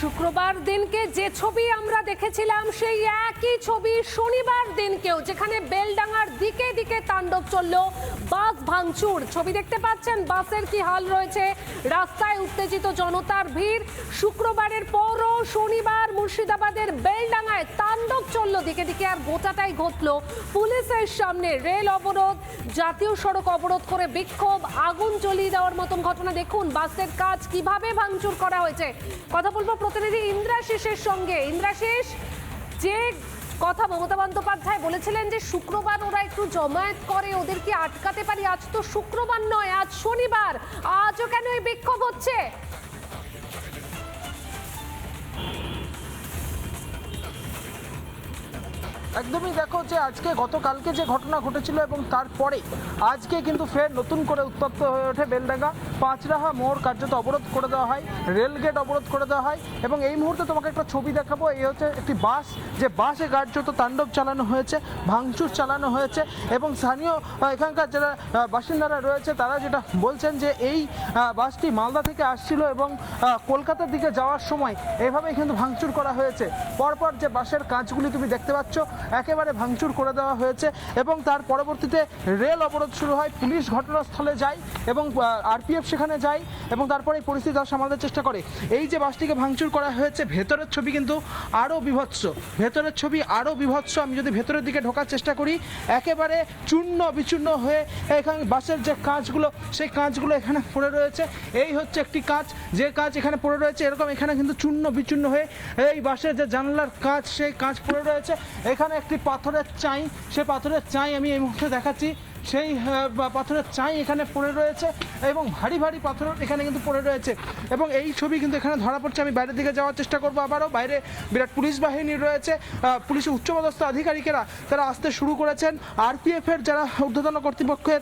শুক্রবার দিনকে যে ছবি আমরা দেখেছিলাম সেই একই ছবি শনিবার দিনকেও, যেখানে বেলডাঙ্গার দিকে দিকে তাণ্ডব চলল বাস ভাঙচুর। ছবি দেখতে পাচ্ছেন বাসের কি হাল রয়েছে, রাস্তায় উত্তেজিত জনতার ভিড়। শুক্রবারের পরও শনিবার মুর্শিদাবাদের বেলডাঙ্গায় তাণ্ডব চলল দিকে দিকে, আর গোটাটাই ঘটল পুলিশের সামনে। রেল অবরোধ, জাতীয় সড়ক অবরোধ করে বিক্ষোভ, আগুন জ্বলিয়ে দেওয়ার মতন ঘটনা। দেখুন বাসের কাজ কিভাবে ভাঙচুর করা হয়েছে। কথা বলবো প্রতিনিধি ইন্দ্রাশিসের সঙ্গে। ইন্দ্রাশিস, যে কথা মমতা বন্দ্যোপাধ্যায় বলেছিলেন যে শুক্রবার ওরা একটু জমায়েত করে, ওদেরকে আটকাতে পারি, আজ তো শুক্রবার নয়, আজ শনিবার, আজও কেন এই বিক্ষোভ হচ্ছে? একদমই দেখো যে আজকে গতকালকে যে ঘটনা ঘটেছিল এবং তারপরে আজকে কিন্তু ফের নতুন করে উত্তপ্ত হয়ে ওঠে বেলডাঙ্গা। পাঁচরাহা মোড় কার্যত অবরোধ করে দেওয়া হয়, রেলগেট অবরোধ করে দেওয়া হয় এবং এই মুহূর্তে তোমাকে একটা ছবি দেখাবো। এই হচ্ছে একটি বাস, যে বাসে কার্যত তাণ্ডব চালানো হয়েছে, ভাঙচুর চালানো হয়েছে এবং স্থানীয় এখানকার যারা বাসিন্দারা রয়েছে তারা যেটা বলছেন যে এই বাসটি মালদা থেকে আসছিল এবং কলকাতার দিকে যাওয়ার সময় এভাবেই কিন্তু ভাঙচুর করা হয়েছে। পরপর যে বাসের কাঁচগুলি তুমি দেখতে পাচ্ছ একেবারে ভাঙচুর করে দেওয়া হয়েছে এবং তার পরবর্তীতে রেল অবরোধ শুরু হয়। পুলিশ ঘটনাস্থলে যায় এবং আরপিএফ সেখানে যায় এবং তারপরে এই পরিস্থিতি সামাল চেষ্টা করে। এই যে বাসটিকে ভাঙচুর করা হয়েছে, ভেতরের ছবি কিন্তু আরও বিভৎস, ভেতরের ছবি আরও বিভৎস। আমি যদি ভেতরের দিকে ঢোকার চেষ্টা করি, একেবারে চূর্ণ বিচূর্ণ হয়ে এখানে বাসের যে কাঁচগুলো, সেই কাঁচগুলো এখানে পড়ে রয়েছে। এই হচ্ছে একটি কাঁচ, যে কাঁচ এখানে পড়ে রয়েছে, এরকম এখানে কিন্তু চূর্ণ বিচূর্ণ হয়ে এই বাসের যে জানলার কাঁচ, সেই কাঁচ পড়ে রয়েছে। এখানে একটি পাথরের চাই, সেই পাথরের চাই আমি এই মুহূর্তে দেখাচ্ছি, সেই পাথরের চাই এখানে পড়ে রয়েছে এবং ভারী ভারী পাথর এখানে কিন্তু পড়ে রয়েছে এবং এই ছবি কিন্তু এখানে ধরা পড়ছে। আমি বাইরের দিকে যাওয়ার চেষ্টা করবো আবারও। বাইরে বিরাট পুলিশ বাহিনী রয়েছে, পুলিশের উচ্চপদস্থ আধিকারিকেরা তারা আসতে শুরু করেছেন। আরপিএফের যারা ঊর্ধ্বতন কর্তৃপক্ষের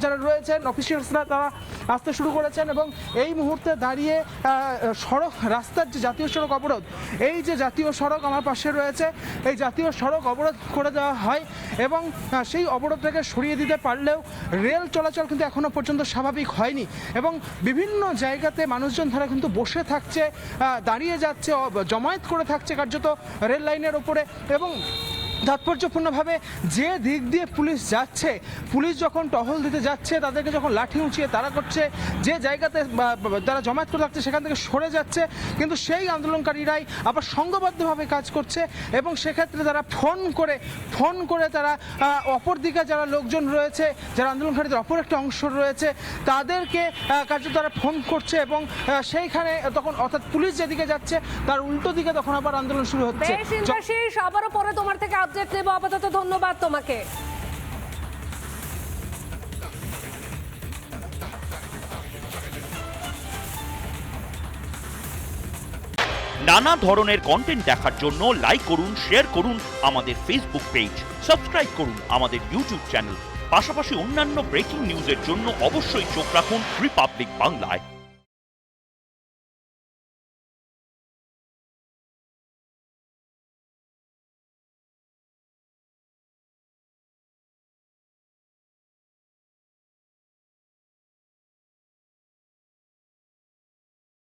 যারা রয়েছেন অফিসিয়ালসরা, তারা আসতে শুরু করেছেন এবং এই মুহূর্তে দাঁড়িয়ে সড়ক, রাস্তার যে জাতীয় সড়ক অবরোধ, এই যে জাতীয় সড়ক আমার পাশে রয়েছে, এই জাতীয় সড়ক অবরোধ করে দেওয়া হয় এবং সেই অবরোধটাকে সরিয়ে দিতে পারলেও রেল চলাচল কিন্তু এখনো পর্যন্ত স্বাভাবিক হয়নি এবং বিভিন্ন জায়গাতে মানুষজন তারা কিন্তু বসে থাকছে, দাঁড়িয়ে যাচ্ছে, জমায়েত করে থাকছে কার্যত রেল লাইনের ওপরে। এবং তাৎপর্যপূর্ণভাবে যে দিক দিয়ে পুলিশ যাচ্ছে, পুলিশ যখন টহল দিতে যাচ্ছে, তাদেরকে যখন লাঠি উঁচিয়ে তাড়া করছে, যে জায়গাতে তারা জমায়েত করে থাকছে সেখান থেকে সরে যাচ্ছে, কিন্তু সেই আন্দোলনকারীরাই আবার সংঘবদ্ধভাবে কাজ করছে এবং সেক্ষেত্রে তারা ফোন করে তারা অপর দিকে যারা লোকজন রয়েছে, যারা আন্দোলনকারীদের অপর একটা অংশ রয়েছে, তাদেরকে কার্যত তারা ফোন করছে এবং সেইখানে তখন, অর্থাৎ পুলিশ যেদিকে যাচ্ছে তার উল্টো দিকে তখন আবার আন্দোলন শুরু হচ্ছে। আবারও পরে তোমার থেকে আপডেট নেব, আপাতত ধন্যবাদ তোমাকে। নানা ধরনের কন্টেন্ট দেখার জন্য লাইক করুন, শেয়ার করুন আমাদের ফেসবুক পেজ, সাবস্ক্রাইব করুন আমাদের ইউটিউব চ্যানেল। পাশাপাশি অন্যান্য ব্রেকিং নিউজের জন্য অবশ্যই চোখ রাখুন রিপাবলিক বাংলায়।